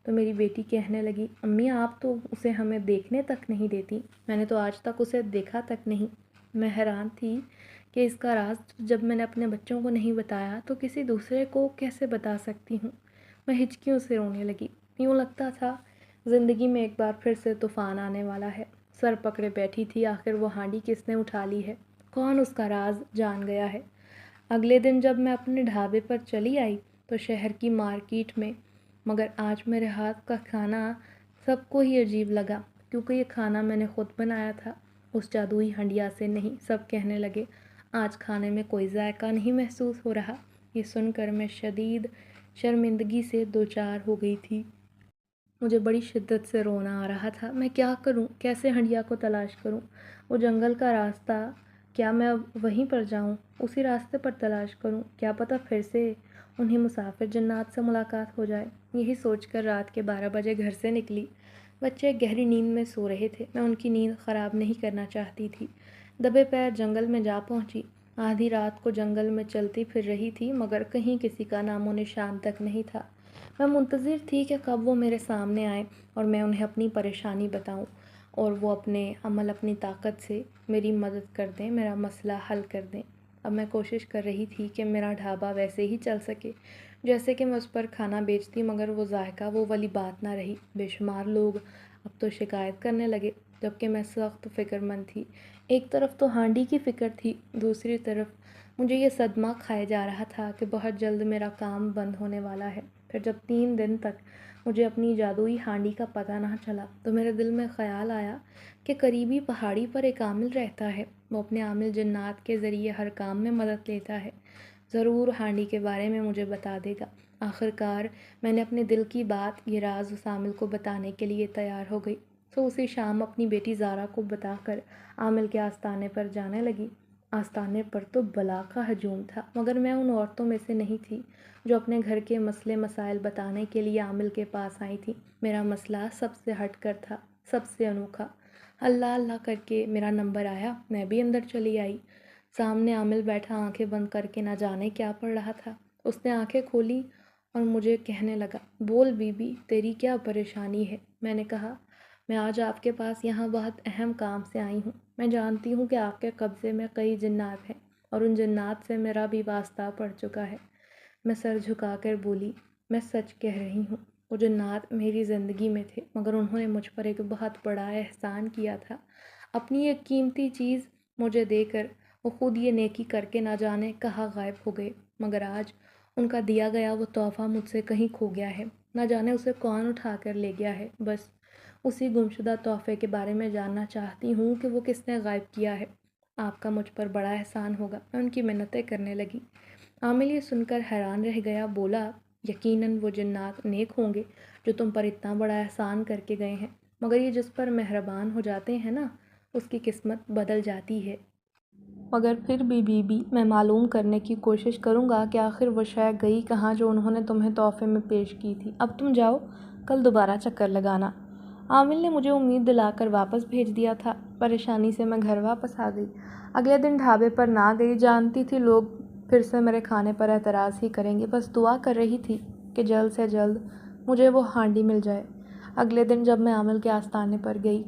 تو میری بیٹی کہنے لگی، امی آپ تو اسے ہمیں دیکھنے تک نہیں دیتی، میں نے تو آج تک اسے دیکھا تک نہیں۔ میں حیران تھی کہ اس کا راز جب میں نے اپنے بچوں کو نہیں بتایا تو کسی دوسرے کو کیسے بتا سکتی ہوں۔ میں ہچکیوں سے رونے لگی، یوں لگتا تھا زندگی میں ایک بار پھر سے طوفان آنے والا ہے۔ سر پکڑے بیٹھی تھی، آخر وہ ہانڈی کس نے اٹھا لی ہے، کون اس کا راز جان گیا ہے۔ اگلے دن جب میں اپنے ڈھابے پر چلی آئی تو شہر کی مارکیٹ میں، مگر آج میرے ہاتھ کا کھانا سب کو ہی عجیب لگا، کیونکہ یہ کھانا میں نے خود بنایا تھا، اس جادوئی ہنڈیا سے نہیں۔ سب کہنے لگے آج کھانے میں کوئی ذائقہ نہیں محسوس ہو رہا۔ یہ سن کر میں شدید شرمندگی سے دوچار ہو گئی تھی۔ مجھے بڑی شدت سے رونا آ رہا تھا۔ میں کیا کروں، کیسے ہنڈیا کو تلاش کروں؟ وہ جنگل کا راستہ، کیا میں اب وہیں پر جاؤں، اسی راستے پر تلاش کروں؟ کیا پتہ پھر سے انہیں مسافر جنات سے ملاقات ہو جائے۔ یہی سوچ کر رات کے 12 بجے گھر سے نکلی۔ بچے گہری نیند میں سو رہے تھے، میں ان کی نیند خراب نہیں کرنا چاہتی تھی۔ دبے پیر جنگل میں جا پہنچی۔ آدھی رات کو جنگل میں چلتی پھر رہی تھی، مگر کہیں کسی کا نام و نشان تک نہیں تھا۔ میں منتظر تھی کہ کب وہ میرے سامنے آئیں اور میں انہیں اپنی پریشانی بتاؤں، اور وہ اپنے عمل، اپنی طاقت سے میری مدد کر دیں، میرا مسئلہ حل کر دیں۔ اب میں کوشش کر رہی تھی کہ میرا ڈھابا ویسے ہی چل سکے جیسے کہ میں اس پر کھانا بیچتی، مگر وہ ذائقہ، وہ والی بات نہ رہی۔ بے شمار لوگ اب تو شکایت کرنے لگے، جبکہ میں سخت فکر مند تھی۔ ایک طرف تو ہانڈی کی فکر تھی، دوسری طرف مجھے یہ صدمہ کھائے جا رہا تھا کہ بہت جلد میرا کام بند ہونے والا ہے۔ پھر جب 3 دن تک مجھے اپنی جادوئی ہانڈی کا پتہ نہ چلا تو میرے دل میں خیال آیا کہ قریبی پہاڑی پر ایک عامل رہتا ہے، وہ اپنے عامل جنات کے ذریعے ہر کام میں مدد لیتا ہے، ضرور ہانڈی کے بارے میں مجھے بتا دے گا۔ آخرکار میں نے اپنے دل کی بات، یہ راز اس عامل کو بتانے کے لیے تیار ہو گئی، تو اسی شام اپنی بیٹی زارا کو بتا کر عامل کے آستانے پر جانے لگی۔ آستانے پر تو بلا کا ہجوم تھا، مگر میں ان عورتوں میں سے نہیں تھی جو اپنے گھر کے مسئلے مسائل بتانے کے لیے عامل کے پاس آئی تھی۔ میرا مسئلہ سب سے ہٹ کر تھا، سب سے انوکھا۔ اللہ اللہ کر کے میرا نمبر آیا، میں بھی اندر چلی آئی۔ سامنے عامل بیٹھا آنکھیں بند کر کے نہ جانے کیا پڑھ رہا تھا۔ اس نے آنکھیں کھولی اور مجھے کہنے لگا، بول بی بی، تیری کیا پریشانی ہے؟ میں نے کہا، میں آج آپ کے پاس یہاں بہت اہم کام سے آئی ہوں۔ میں جانتی ہوں کہ آپ کے قبضے میں کئی جنات ہیں، اور ان جنات سے میرا بھی واسطہ پڑ چکا ہے۔ میں سر جھکا کر بولی، میں سچ کہہ رہی ہوں، وہ جنات میری زندگی میں تھے، مگر انہوں نے مجھ پر ایک بہت بڑا احسان کیا تھا۔ اپنی ایک قیمتی چیز مجھے دے کر وہ خود یہ نیکی کر کے نہ جانے کہاں غائب ہو گئے، مگر آج ان کا دیا گیا وہ تحفہ مجھ سے کہیں کھو گیا ہے، نہ جانے اسے کون اٹھا کر لے گیا ہے۔ بس اسی گمشدہ تحفے کے بارے میں جاننا چاہتی ہوں کہ وہ کس نے غائب کیا ہے۔ آپ کا مجھ پر بڑا احسان ہوگا۔ میں ان کی منتیں کرنے لگی۔ عامل یہ سن کر حیران رہ گیا، بولا، یقیناً وہ جنات نیک ہوں گے جو تم پر اتنا بڑا احسان کر کے گئے ہیں، مگر یہ جس پر مہربان ہو جاتے ہیں نا، اس کی قسمت بدل جاتی ہے۔ مگر پھر بھی بی بی، میں معلوم کرنے کی کوشش کروں گا کہ آخر وہ شے گئی کہاں جو انہوں نے تمہیں تحفے میں پیش کی تھی۔ اب تم جاؤ، کل دوبارہ چکر لگانا۔ عامل نے مجھے امید دلا کر واپس بھیج دیا تھا۔ پریشانی سے میں گھر واپس آ گئی۔ اگلے دن ڈھابے پر نہ گئی، جانتی تھی لوگ پھر سے میرے کھانے پر اعتراض ہی کریں گے، بس دعا کر رہی تھی کہ جلد سے جلد مجھے وہ ہانڈی مل جائے۔ اگلے دن جب میں عامل کے آستانے پر گئی،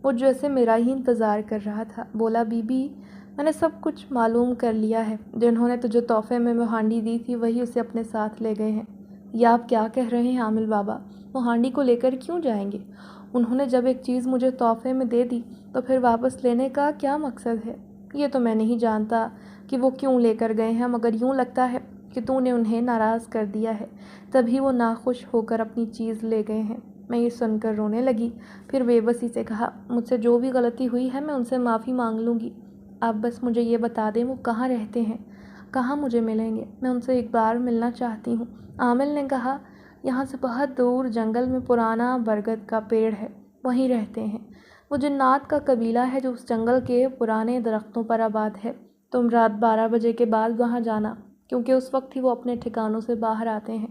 وہ جیسے میرا ہی انتظار کر رہا تھا۔ بولا، بی بی، میں نے سب کچھ معلوم کر لیا ہے۔ جنہوں نے تجھے تحفے میں وہ ہانڈی دی تھی وہی اسے اپنے ساتھ لے گئے ہیں۔ یہ آپ کیا کہہ رہے ہیں عامل بابا؟ وہ ہانڈی کو لے کر کیوں جائیں گے؟ انہوں نے جب ایک چیز مجھے تحفے میں دے دی تو پھر واپس لینے کا کیا مقصد ہے؟ یہ تو میں نہیں جانتا کہ وہ کیوں لے کر گئے ہیں، مگر یوں لگتا ہے کہ تو نے انہیں ناراض کر دیا ہے، تبھی وہ ناخوش ہو کر اپنی چیز لے گئے ہیں۔ میں یہ سن کر رونے لگی، پھر بے بسی سے کہا، مجھ سے جو بھی غلطی ہوئی ہے میں ان سے معافی مانگ لوں گی۔ آپ بس مجھے یہ بتا دیں وہ کہاں رہتے ہیں، کہاں مجھے ملیں گے؟ میں ان سے ایک بار ملنا چاہتی ہوں۔ عامل نے کہا، یہاں سے بہت دور جنگل میں پرانا برگد کا پیڑ ہے، وہیں رہتے ہیں۔ وہ جنات کا قبیلہ ہے جو اس جنگل کے پرانے درختوں پر آباد ہے۔ تم رات 12 بجے کے بعد وہاں جانا، کیونکہ اس وقت ہی وہ اپنے ٹھکانوں سے باہر آتے ہیں۔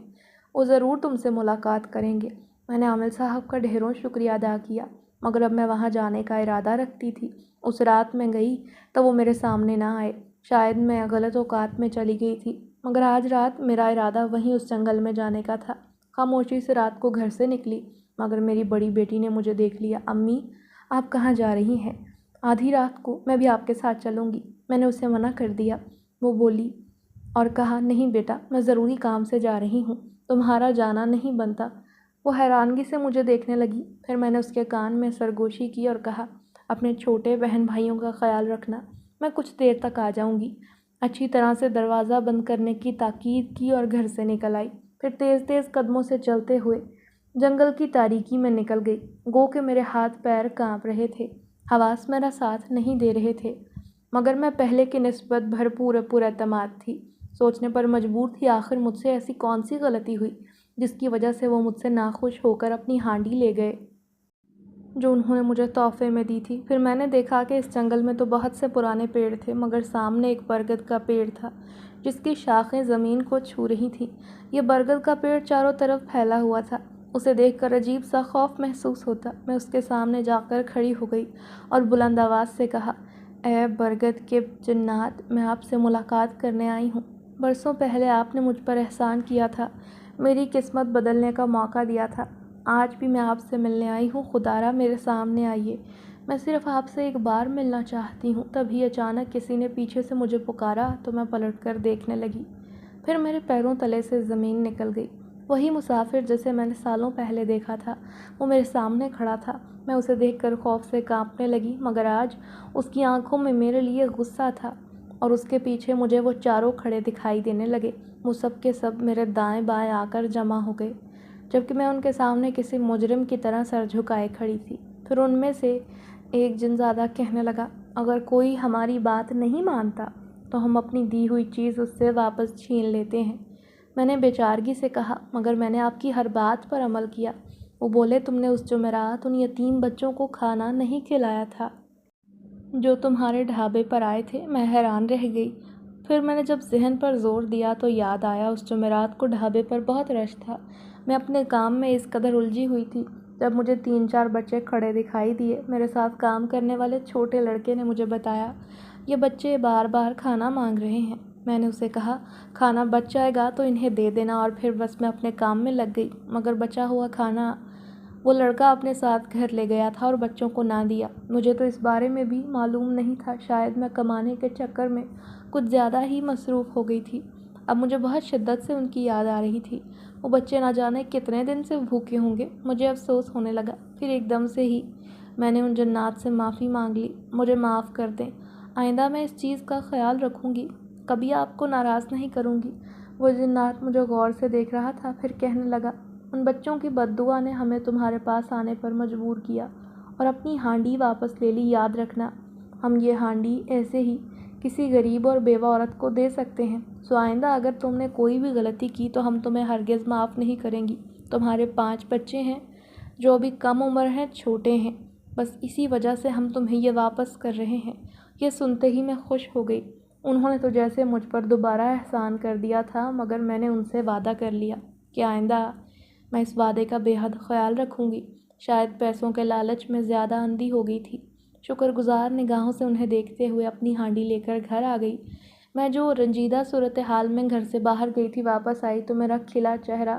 وہ ضرور تم سے ملاقات کریں گے۔ میں نے عامل صاحب کا ڈھیروں شکریہ ادا کیا، مگر اب میں وہاں جانے کا ارادہ رکھتی تھی۔ اس رات میں گئی تو وہ میرے سامنے نہ آئے، شاید میں غلط اوقات میں چلی گئی تھی، مگر آج رات میرا ارادہ وہیں اس جنگل میں جانے کا تھا۔ خاموشی سے رات کو گھر سے نکلی، مگر میری بڑی بیٹی نے مجھے دیکھ لیا۔ امی، آپ کہاں جا رہی ہیں؟ آدھی رات کو؟ میں بھی آپ کے ساتھ چلوں گی۔ میں نے اسے منع کر دیا۔ وہ بولی اور کہا، نہیں بیٹا، میں ضروری کام سے جا رہی ہوں، تمہارا جانا نہیں بنتا۔ وہ حیرانگی سے مجھے دیکھنے لگی، پھر میں نے اس کے کان میں سرگوشی کی اور کہا، اپنے چھوٹے بہن بھائیوں کا خیال رکھنا، میں کچھ دیر تک آ جاؤں گی۔ اچھی طرح سے دروازہ بند کرنے کی تاکید کی اور گھر سے نکل آئی، پھر تیز تیز قدموں سے چلتے ہوئے جنگل کی تاریکی میں نکل گئی۔ گو کہ میرے ہاتھ پیر کانپ رہے تھے، حواس میرا ساتھ نہیں دے رہے تھے، مگر میں پہلے کی نسبت بھرپور اعتماد تھی۔ سوچنے پر مجبور تھی، آخر مجھ سے ایسی کون سی غلطی ہوئی جس کی وجہ سے وہ مجھ سے ناخوش ہو کر اپنی ہانڈی لے گئے جو انہوں نے مجھے تحفے میں دی تھی۔ پھر میں نے دیکھا کہ اس جنگل میں تو بہت سے پرانے پیڑ تھے، مگر سامنے ایک برگد کا پیڑ تھا جس کی شاخیں زمین کو چھو رہی تھیں۔ یہ برگد کا پیڑ چاروں طرف پھیلا ہوا تھا، اسے دیکھ کر عجیب سا خوف محسوس ہوتا۔ میں اس کے سامنے جا کر کھڑی ہو گئی اور بلند آواز سے کہا، اے برگد کے جنات، میں آپ سے ملاقات کرنے آئی ہوں۔ برسوں پہلے آپ نے مجھ پر احسان کیا تھا، میری قسمت بدلنے کا موقع دیا تھا۔ آج بھی میں آپ سے ملنے آئی ہوں، خدارا میرے سامنے آئیے، میں صرف آپ سے ایک بار ملنا چاہتی ہوں۔ تبھی اچانک کسی نے پیچھے سے مجھے پکارا تو میں پلٹ کر دیکھنے لگی، پھر میرے پیروں تلے سے زمین نکل گئی۔ وہی مسافر جسے میں نے سالوں پہلے دیکھا تھا وہ میرے سامنے کھڑا تھا۔ میں اسے دیکھ کر خوف سے کانپنے لگی، مگر آج اس کی آنکھوں میں میرے لیے غصہ تھا، اور اس کے پیچھے مجھے وہ چاروں کھڑے دکھائی دینے لگے۔ وہ سب کے سب میرے دائیں بائیں آ کر جمع ہو گئے، جبکہ میں ان کے سامنے کسی مجرم کی طرح سر جھکائے کھڑی تھی۔ پھر ان میں سے ایک جنزادہ کہنے لگا، اگر کوئی ہماری بات نہیں مانتا تو ہم اپنی دی ہوئی چیز اس سے واپس چھین لیتے ہیں۔ میں نے بے چارگی سے کہا، مگر میں نے آپ کی ہر بات پر عمل کیا۔ وہ بولے، تم نے اس جمعرات ان یتیم بچوں کو کھانا نہیں کھلایا تھا جو تمہارے ڈھابے پر آئے تھے۔ میں حیران رہ گئی، پھر میں نے جب ذہن پر زور دیا تو یاد آیا اس جمعرات کو ڈھابے پر بہت رش تھا۔ میں اپنے کام میں اس قدر الجھی ہوئی تھی، جب مجھے 3-4 بچے کھڑے دکھائی دیے۔ میرے ساتھ کام کرنے والے چھوٹے لڑکے نے مجھے بتایا، یہ بچے بار بار کھانا مانگ رہے ہیں۔ میں نے اسے کہا، کھانا بچ جائے گا تو انہیں دے دینا، اور پھر بس میں اپنے کام میں لگ گئی۔ مگر بچا ہوا کھانا وہ لڑکا اپنے ساتھ گھر لے گیا تھا اور بچوں کو نہ دیا۔ مجھے تو اس بارے میں بھی معلوم نہیں تھا، شاید میں کمانے کے چکر میں کچھ زیادہ ہی مصروف ہو گئی تھی۔ اب مجھے بہت شدت سے ان کی یاد آ رہی تھی۔ وہ بچے نہ جانے کتنے دن سے بھوکے ہوں گے۔ مجھے افسوس ہونے لگا، پھر ایک دم سے ہی میں نے ان جنات سے معافی مانگ لی، مجھے معاف کر دیں، آئندہ میں اس چیز کا خیال رکھوں گی، کبھی آپ کو ناراض نہیں کروں گی۔ وہ جنات مجھے غور سے دیکھ رہا تھا، پھر کہنے لگا، ان بچوں کی بد دعا نے ہمیں تمہارے پاس آنے پر مجبور کیا اور اپنی ہانڈی واپس لے لی۔ یاد رکھنا، ہم یہ ہانڈی ایسے ہی کسی غریب اور بیوہ عورت کو دے سکتے ہیں، سو آئندہ اگر تم نے کوئی بھی غلطی کی تو ہم تمہیں ہرگز معاف نہیں کریں گی۔ تمہارے 5 بچے ہیں جو ابھی کم عمر ہیں، چھوٹے ہیں، بس اسی وجہ سے ہم تمہیں یہ واپس کر رہے ہیں۔ یہ سنتے ہی میں خوش ہو گئی۔ انہوں نے تو جیسے مجھ پر دوبارہ احسان کر دیا تھا، مگر میں نے ان سے وعدہ کر لیا کہ آئندہ میں اس وعدے کا بے حد خیال رکھوں گی۔ شاید پیسوں کے لالچ میں زیادہ اندھی ہو گئی تھی۔ شکر گزار نگاہوں سے انہیں دیکھتے ہوئے اپنی ہانڈی لے کر گھر آ گئی۔ میں جو رنجیدہ صورتحال میں گھر سے باہر گئی تھی، واپس آئی تو میرا کھلا چہرہ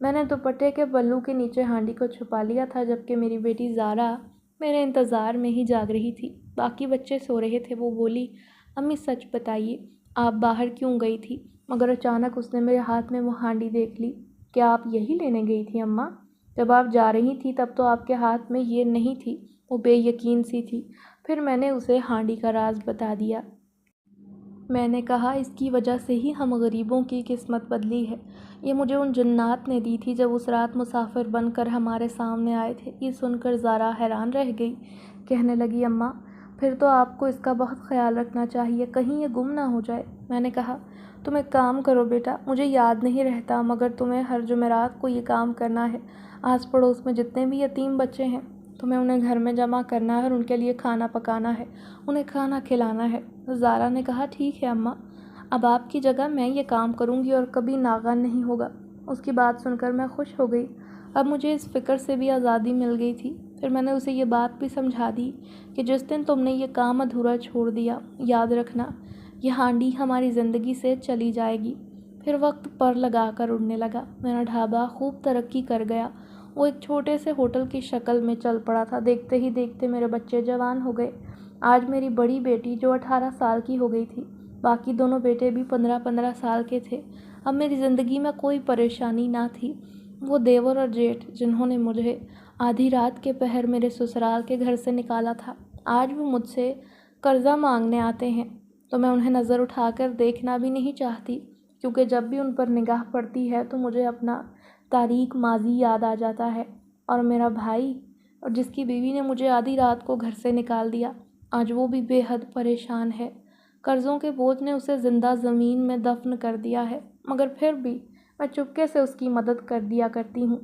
میں نے دوپٹے کے پلو کے نیچے ہانڈی کو چھپا لیا تھا، جبکہ میری بیٹی زارا میرے انتظار میں ہی جاگ رہی تھی۔ باقی بچے سو رہے تھے۔ وہ بولی، امی سچ بتائیے، آپ باہر کیوں گئی تھی؟ مگر اچانک اس نے میرے ہاتھ میں وہ ہانڈی دیکھ لی۔ کیا آپ یہی لینے گئی تھی اماں؟ جب آپ جا رہی تھی تب تو آپ کے ہاتھ میں یہ نہیں تھی۔ وہ بے یقین سی تھی۔ پھر میں نے اسے ہانڈی کا راز بتا دیا۔ میں نے کہا، اس کی وجہ سے ہی ہم غریبوں کی قسمت بدلی ہے۔ یہ مجھے ان جنات نے دی تھی جب اس رات مسافر بن کر ہمارے سامنے آئے تھے۔ یہ سن کر زارا حیران رہ گئی۔ کہنے لگی، اماں پھر تو آپ کو اس کا بہت خیال رکھنا چاہیے، کہیں یہ گم نہ ہو جائے۔ میں نے کہا، تم ایک کام کرو بیٹا، مجھے یاد نہیں رہتا مگر تمہیں ہر جمعرات کو یہ کام کرنا ہے۔ آس پڑوس میں جتنے بھی یتیم بچے ہیں تمہیں انہیں گھر میں جمع کرنا ہے اور ان کے لیے کھانا پکانا ہے، انہیں کھانا کھلانا ہے۔ زارا نے کہا، ٹھیک ہے اماں، اب آپ کی جگہ میں یہ کام کروں گی اور کبھی ناغہ نہیں ہوگا۔ اس کی بات سن کر میں خوش ہو گئی۔ اب مجھے اس فکر سے بھی آزادی مل گئی تھی۔ پھر میں نے اسے یہ بات بھی سمجھا دی کہ جس دن تم نے یہ کام ادھورا چھوڑ دیا، یاد رکھنا یہ ہانڈی ہماری زندگی سے چلی جائے گی۔ پھر وقت پر لگا کر اڑنے لگا۔ میرا ڈھابا خوب ترقی کر گیا۔ وہ ایک چھوٹے سے ہوٹل کی شکل میں چل پڑا تھا۔ دیکھتے ہی دیکھتے میرے بچے جوان ہو گئے۔ آج میری بڑی بیٹی جو 18 سال کی ہو گئی تھی، باقی دونوں بیٹے بھی 15-15 سال کے تھے۔ اب میری زندگی میں کوئی پریشانی نہ تھی۔ وہ دیور اور جیٹھ جنہوں نے مجھے آدھی رات کے پہر میرے سسرال کے گھر سے نکالا تھا، آج وہ مجھ سے قرضہ مانگنے آتے ہیں تو میں انہیں نظر اٹھا کر دیکھنا بھی نہیں چاہتی، کیونکہ جب بھی ان پر نگاہ پڑتی ہے تو مجھے اپنا تاریک ماضی یاد آ جاتا ہے۔ اور میرا بھائی، اور جس کی بیوی نے مجھے آدھی رات کو گھر سے نکال دیا، آج وہ بھی بے حد پریشان ہے۔ قرضوں کے بوجھ نے اسے زندہ زمین میں دفن کر دیا ہے، مگر پھر بھی میں چپکے سے اس کی مدد کر دیا کرتی ہوں۔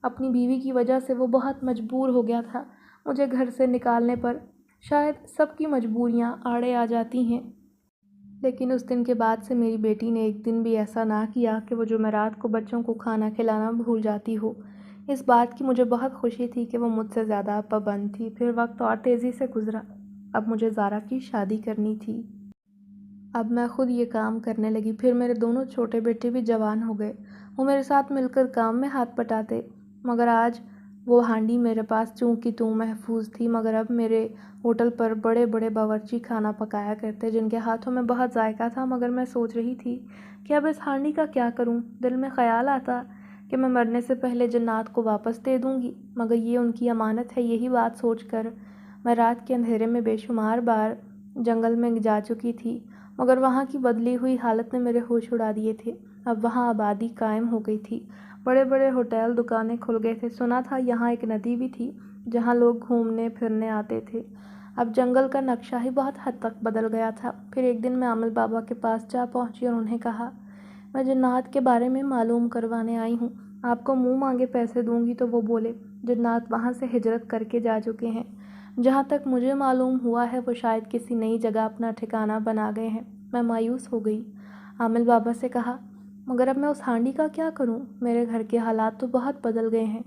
اپنی بیوی کی وجہ سے وہ بہت مجبور ہو گیا تھا مجھے گھر سے نکالنے پر۔ شاید سب کی مجبوریاں آڑے آ جاتی ہیں، لیکن اس دن کے بعد سے میری بیٹی نے ایک دن بھی ایسا نہ کیا کہ وہ جمعرات کو بچوں کو کھانا کھلانا بھول جاتی ہو۔ اس بات کی مجھے بہت خوشی تھی کہ وہ مجھ سے زیادہ پابند تھی۔ پھر وقت اور تیزی سے گزرا۔ اب مجھے زارا کی شادی کرنی تھی۔ اب میں خود یہ کام کرنے لگی۔ پھر میرے دونوں چھوٹے بیٹے بھی جوان ہو گئے۔ وہ میرے ساتھ مل کر کام میں ہاتھ بٹاتے۔ مگر آج وہ ہانڈی میرے پاس چوں کی توں محفوظ تھی، مگر اب میرے ہوٹل پر بڑے بڑے باورچی کھانا پکایا کرتے جن کے ہاتھوں میں بہت ذائقہ تھا۔ مگر میں سوچ رہی تھی کہ اب اس ہانڈی کا کیا کروں؟ دل میں خیال آتا کہ میں مرنے سے پہلے جنات کو واپس دے دوں گی، مگر یہ ان کی امانت ہے۔ یہی بات سوچ کر میں رات کے اندھیرے میں بے شمار بار جنگل میں جا چکی تھی، مگر وہاں کی بدلی ہوئی حالت نے میرے ہوش اڑا دیے تھے۔ اب وہاں آبادی قائم ہو گئی تھی، بڑے بڑے ہوٹل، دکانیں کھل گئے تھے۔ سنا تھا یہاں ایک ندی بھی تھی جہاں لوگ گھومنے پھرنے آتے تھے۔ اب جنگل کا نقشہ ہی بہت حد تک بدل گیا تھا۔ پھر ایک دن میں عامل بابا کے پاس جا پہنچی اور انہیں کہا، میں جنات کے بارے میں معلوم کروانے آئی ہوں، آپ کو منہ مانگے پیسے دوں گی۔ تو وہ بولے، جنات وہاں سے ہجرت کر کے جا چکے ہیں، جہاں تک مجھے معلوم ہوا ہے وہ شاید کسی نئی جگہ اپنا ٹھکانہ بنا گئے ہیں۔ میں مایوس ہو گئی۔ عامل بابا سے کہا، مگر اب میں اس ہانڈی کا کیا کروں؟ میرے گھر کے حالات تو بہت بدل گئے ہیں،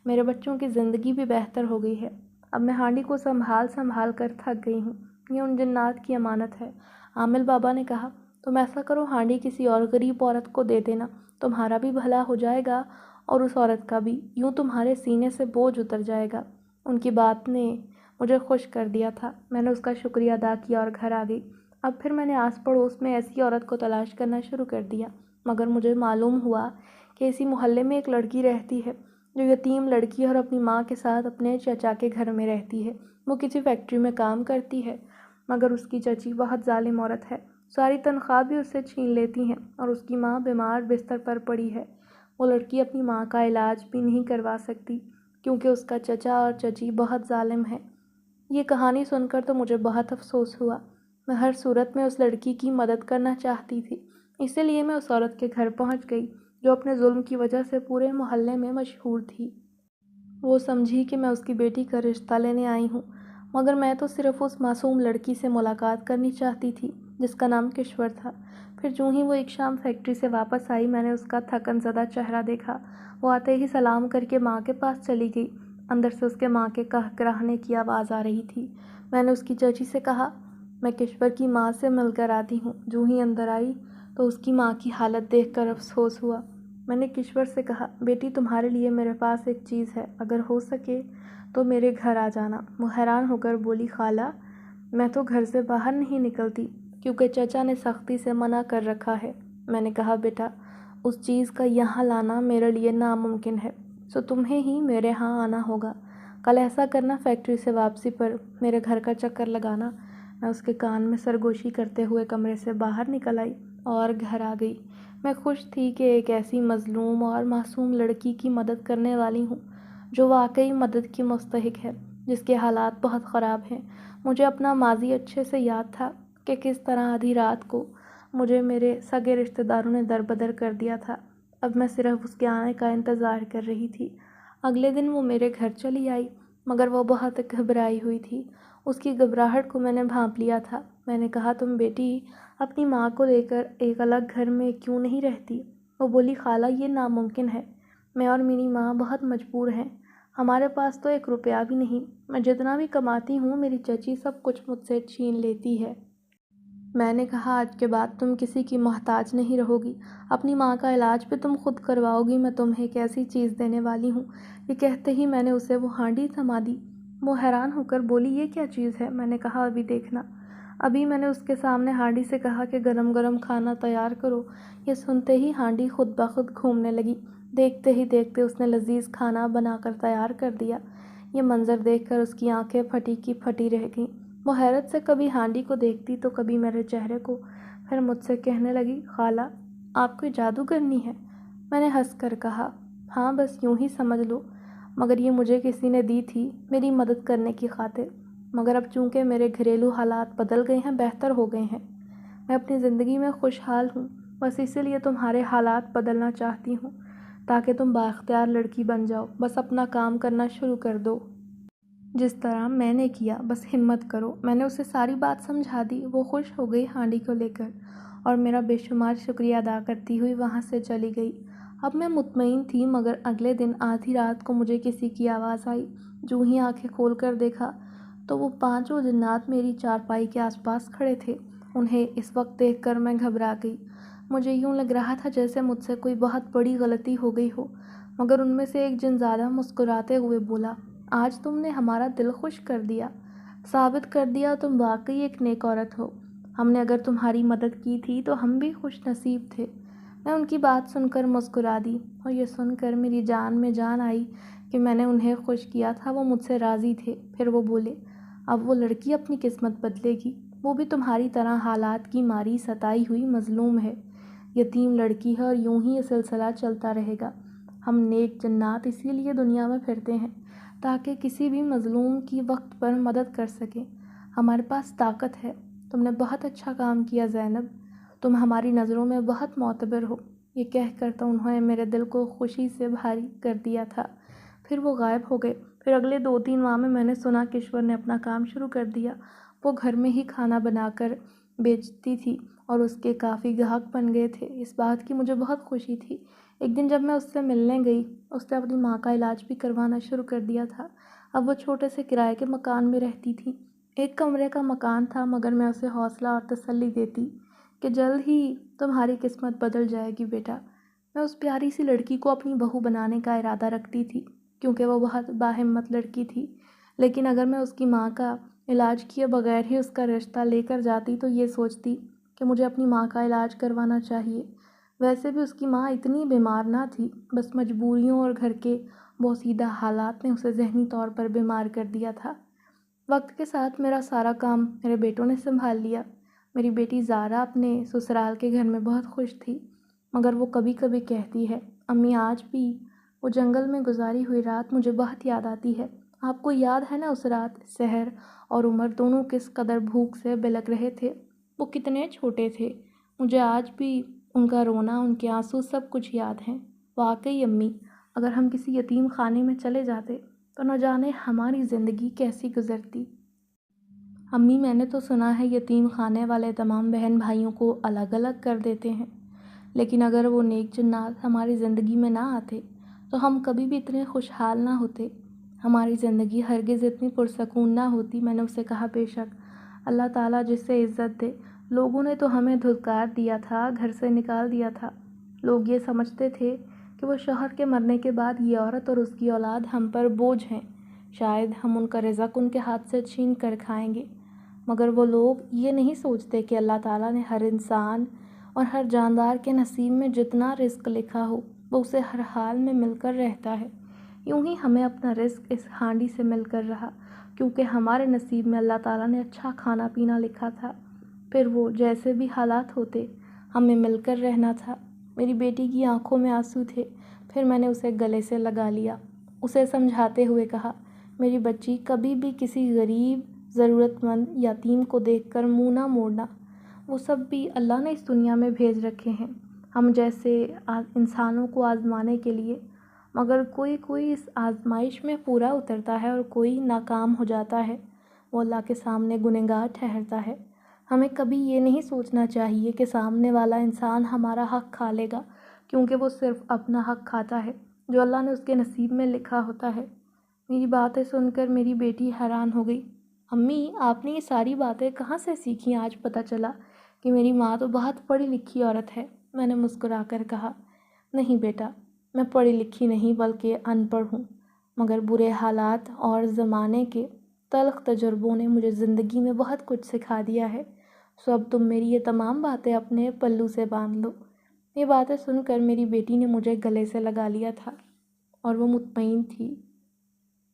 میرے بچوں کی زندگی بھی بہتر ہو گئی ہے۔ اب میں ہانڈی کو سنبھال کر تھک گئی ہوں، یہ ان جنات کی امانت ہے۔ عامل بابا نے کہا، تم ایسا کرو، ہانڈی کسی اور غریب عورت کو دے دینا، تمہارا بھی بھلا ہو جائے گا اور اس عورت کا بھی، یوں تمہارے سینے سے بوجھ اتر جائے گا۔ ان کی بات نے مجھے خوش کر دیا تھا۔ میں نے اس کا شکریہ ادا کیا اور گھر آ گئی۔ اب پھر میں نے آس پڑوس میں ایسی عورت کو تلاش کرنا شروع کر دیا، مگر مجھے معلوم ہوا کہ اسی محلے میں ایک لڑکی رہتی ہے جو یتیم لڑکی ہے اور اپنی ماں کے ساتھ اپنے چچا کے گھر میں رہتی ہے۔ وہ کسی فیکٹری میں کام کرتی ہے، مگر اس کی چچی بہت ظالم عورت ہے، ساری تنخواہ بھی اس سے چھین لیتی ہیں اور اس کی ماں بیمار بستر پر پڑی ہے۔ وہ لڑکی اپنی ماں کا علاج بھی نہیں کروا سکتی کیونکہ اس کا چچا اور چچی بہت ظالم ہیں۔ یہ کہانی سن کر تو مجھے بہت افسوس ہوا۔ میں ہر صورت میں اس لڑکی کی مدد کرنا چاہتی تھی، اسی لیے میں اس عورت کے گھر پہنچ گئی جو اپنے ظلم کی وجہ سے پورے محلے میں مشہور تھی۔ وہ سمجھی کہ میں اس کی بیٹی کا رشتہ لینے آئی ہوں، مگر میں تو صرف اس معصوم لڑکی سے ملاقات کرنی چاہتی تھی جس کا نام کشور تھا۔ پھر جوں ہی وہ ایک شام فیکٹری سے واپس آئی، میں نے اس کا تھکن زدہ چہرہ دیکھا۔ وہ آتے ہی سلام کر کے ماں کے پاس چلی گئی۔ اندر سے اس کے ماں کے کہکراہنے کی آواز آ رہی تھی۔ میں نے اس کی چچی سے کہا، میں کشور کی ماں سے مل کر آتی ہوں۔ جوں ہی اندر آئی تو اس کی ماں کی حالت دیکھ کر افسوس ہوا۔ میں نے کشور سے کہا، بیٹی تمہارے لیے میرے پاس ایک چیز ہے، اگر ہو سکے تو میرے گھر آ جانا۔ وہ حیران ہو کر بولی، خالہ میں تو گھر سے باہر نہیں نکلتی کیونکہ چچا نے سختی سے منع کر رکھا ہے۔ میں نے کہا، بیٹا اس چیز کا یہاں لانا میرے لیے ناممکن ہے، سو تمہیں ہی میرے ہاں آنا ہوگا۔ کل ایسا کرنا، فیکٹری سے واپسی پر میرے گھر کا چکر لگانا۔ میں اس کے کان میں سرگوشی کرتے ہوئے کمرے سے باہر نکل آئی اور گھر آ گئی۔ میں خوش تھی کہ ایک ایسی مظلوم اور معصوم لڑکی کی مدد کرنے والی ہوں جو واقعی مدد کی مستحق ہے، جس کے حالات بہت خراب ہیں۔ مجھے اپنا ماضی اچھے سے یاد تھا کہ کس طرح آدھی رات کو مجھے میرے سگے رشتہ داروں نے دربدر کر دیا تھا۔ اب میں صرف اس کے آنے کا انتظار کر رہی تھی۔ اگلے دن وہ میرے گھر چلی آئی، مگر وہ بہت گھبرائی ہوئی تھی۔ اس کی گھبراہٹ کو میں نے بھانپ لیا تھا۔ میں نے کہا، تم بیٹی اپنی ماں کو لے کر ایک الگ گھر میں کیوں نہیں رہتی؟ وہ بولی، خالہ یہ ناممکن ہے، میں اور میری ماں بہت مجبور ہیں، ہمارے پاس تو 1 روپیہ بھی نہیں، میں جتنا بھی کماتی ہوں میری چچی سب کچھ مجھ سے چھین لیتی ہے۔ میں نے کہا، آج کے بعد تم کسی کی محتاج نہیں رہو گی، اپنی ماں کا علاج بھی تم خود کرواؤ گی، میں تمہیں ایک ایسی چیز دینے والی ہوں۔ یہ کہتے ہی میں نے اسے وہ ہانڈی تھما دی۔ وہ حیران ہو کر بولی، یہ کیا چیز ہے؟ میں نے کہا، ابھی دیکھنا۔ ابھی میں نے اس کے سامنے ہانڈی سے کہا کہ گرم گرم کھانا تیار کرو۔ یہ سنتے ہی ہانڈی خود بخود گھومنے لگی۔ دیکھتے ہی دیکھتے اس نے لذیذ کھانا بنا کر تیار کر دیا۔ یہ منظر دیکھ کر اس کی آنکھیں پھٹی کی پھٹی رہ گئیں۔ وہ حیرت سے کبھی ہانڈی کو دیکھتی تو کبھی میرے چہرے کو، پھر مجھ سے کہنے لگی، خالہ آپ کوئی جادوگرنی ہے؟ میں نے ہنس کر کہا، ہاں بس یوں ہی سمجھ لو، مگر یہ مجھے کسی نے دی تھی میری مدد کرنے کی خاطر، مگر اب چونکہ میرے گھریلو حالات بدل گئے ہیں، بہتر ہو گئے ہیں، میں اپنی زندگی میں خوشحال ہوں، بس اسی لیے تمہارے حالات بدلنا چاہتی ہوں تاکہ تم بااختیار لڑکی بن جاؤ۔ بس اپنا کام کرنا شروع کر دو جس طرح میں نے کیا، بس ہمت کرو۔ میں نے اسے ساری بات سمجھا دی۔ وہ خوش ہو گئی ہانڈی کو لے کر اور میرا بے شمار شکریہ ادا کرتی ہوئی وہاں سے چلی گئی۔ اب میں مطمئن تھی، مگر اگلے دن آدھی رات کو مجھے کسی کی آواز آئی۔ جو ہی آنکھیں کھول کر دیکھا تو وہ 5 جنات میری چارپائی کے آس پاس کھڑے تھے۔ انہیں اس وقت دیکھ کر میں گھبرا گئی۔ مجھے یوں لگ رہا تھا جیسے مجھ سے کوئی بہت بڑی غلطی ہو گئی ہو، مگر ان میں سے ایک جن زیادہ مسکراتے ہوئے بولا، آج تم نے ہمارا دل خوش کر دیا، ثابت کر دیا تم واقعی ایک نیک عورت ہو۔ ہم نے اگر تمہاری مدد کی تھی تو ہم بھی خوش نصیب تھے۔ میں ان کی بات سن کر مسکرا دی اور یہ سن کر میری جان میں جان آئی کہ میں نے انہیں خوش کیا تھا، وہ مجھ سے راضی تھے۔ پھر وہ بولے، اب وہ لڑکی اپنی قسمت بدلے گی، وہ بھی تمہاری طرح حالات کی ماری ستائی ہوئی مظلوم ہے، یتیم لڑکی ہے، اور یوں ہی یہ سلسلہ چلتا رہے گا۔ ہم نیک جنات اسی لیے دنیا میں پھرتے ہیں تاکہ کسی بھی مظلوم کی وقت پر مدد کر سکیں۔ ہمارے پاس طاقت ہے۔ تم نے بہت اچھا کام کیا زینب، تم ہماری نظروں میں بہت معتبر ہو۔ یہ کہہ کر تو انہوں نے میرے دل کو خوشی سے بھاری کر دیا تھا۔ پھر وہ غائب ہو گئے۔ پھر اگلے 2-3 ماہ میں نے سنا کشور نے اپنا کام شروع کر دیا۔ وہ گھر میں ہی کھانا بنا کر بیچتی تھی اور اس کے کافی گاہک بن گئے تھے۔ اس بات کی مجھے بہت خوشی تھی۔ ایک دن جب میں اس سے ملنے گئی، اس نے اپنی ماں کا علاج بھی کروانا شروع کر دیا تھا۔ اب وہ چھوٹے سے کرائے کے مکان میں رہتی تھی۔ 1 کمرے کا مکان تھا، مگر میں اسے حوصلہ اور تسلی دیتی کہ جلد ہی تمہاری قسمت بدل جائے گی بیٹا۔ میں اس پیاری سی لڑکی کو اپنی بہو بنانے کا ارادہ رکھتی تھی کیونکہ وہ بہت باہمت لڑکی تھی، لیکن اگر میں اس کی ماں کا علاج کیے بغیر ہی اس کا رشتہ لے کر جاتی تو یہ سوچتی کہ مجھے اپنی ماں کا علاج کروانا چاہیے۔ ویسے بھی اس کی ماں اتنی بیمار نہ تھی، بس مجبوریوں اور گھر کے بوسیدہ حالات نے اسے ذہنی طور پر بیمار کر دیا تھا۔ وقت کے ساتھ میرا سارا کام میرے بیٹوں نے سنبھال لیا۔ میری بیٹی زارا اپنے سسرال کے گھر میں بہت خوش تھی، مگر وہ کبھی کبھی کہتی ہے، امی آج بھی وہ جنگل میں گزاری ہوئی رات مجھے بہت یاد آتی ہے۔ آپ کو یاد ہے نا اس رات سحر اور عمر دونوں کس قدر بھوک سے بلک رہے تھے، وہ کتنے چھوٹے تھے، مجھے آج بھی ان کا رونا، ان کے آنسو سب کچھ یاد ہیں۔ واقعی امی، اگر ہم کسی یتیم خانے میں چلے جاتے تو نہ جانے ہماری زندگی کیسی گزرتی۔ امی میں نے تو سنا ہے یتیم خانے والے تمام بہن بھائیوں کو الگ الگ کر دیتے ہیں، لیکن اگر وہ نیک جنات ہماری زندگی میں نہ آتے تو ہم کبھی بھی اتنے خوشحال نہ ہوتے، ہماری زندگی ہرگز اتنی پرسکون نہ ہوتی۔ میں نے اسے کہا، بے شک اللہ تعالیٰ جس سے عزت دے، لوگوں نے تو ہمیں دھتکار دیا تھا، گھر سے نکال دیا تھا۔ لوگ یہ سمجھتے تھے کہ وہ شوہر کے مرنے کے بعد یہ عورت اور اس کی اولاد ہم پر بوجھ ہیں، شاید ہم ان کا رزق ان کے ہاتھ سے چھین کر کھائیں گے۔ مگر وہ لوگ یہ نہیں سوچتے کہ اللہ تعالیٰ نے ہر انسان اور ہر جاندار کے نصیب میں جتنا رزق لکھا ہو وہ اسے ہر حال میں مل کر رہتا ہے۔ یوں ہی ہمیں اپنا رزق اس ہانڈی سے مل کر رہا، کیونکہ ہمارے نصیب میں اللہ تعالیٰ نے اچھا کھانا پینا لکھا تھا۔ پھر وہ جیسے بھی حالات ہوتے ہمیں مل کر رہنا تھا۔ میری بیٹی کی آنکھوں میں آنسو تھے، پھر میں نے اسے گلے سے لگا لیا، اسے سمجھاتے ہوئے کہا، میری بچی، کبھی بھی کسی غریب، ضرورت مند، یتیم کو دیکھ کر منہ نہ موڑنا۔ وہ سب بھی اللہ نے اس دنیا میں بھیج رکھے ہیں ہم جیسے انسانوں کو آزمانے کے لیے، مگر کوئی اس آزمائش میں پورا اترتا ہے اور کوئی ناکام ہو جاتا ہے، وہ اللہ کے سامنے گنہگار ٹھہرتا ہے۔ ہمیں کبھی یہ نہیں سوچنا چاہیے کہ سامنے والا انسان ہمارا حق کھا لے گا، کیونکہ وہ صرف اپنا حق کھاتا ہے جو اللہ نے اس کے نصیب میں لکھا ہوتا ہے۔ میری باتیں سن کر میری بیٹی حیران ہو گئی۔ امی، آپ نے یہ ساری باتیں کہاں سے سیکھیں؟ آج پتہ چلا کہ میری ماں تو بہت پڑھی لکھی عورت ہے۔ میں نے مسکرا کر کہا، نہیں بیٹا، میں پڑھی لکھی نہیں بلکہ ان پڑھ ہوں، مگر برے حالات اور زمانے کے تلخ تجربوں نے مجھے زندگی میں بہت کچھ سکھا دیا ہے، سو اب تم میری یہ تمام باتیں اپنے پلو سے باندھ لو۔ یہ باتیں سن کر میری بیٹی نے مجھے گلے سے لگا لیا تھا اور وہ مطمئن تھی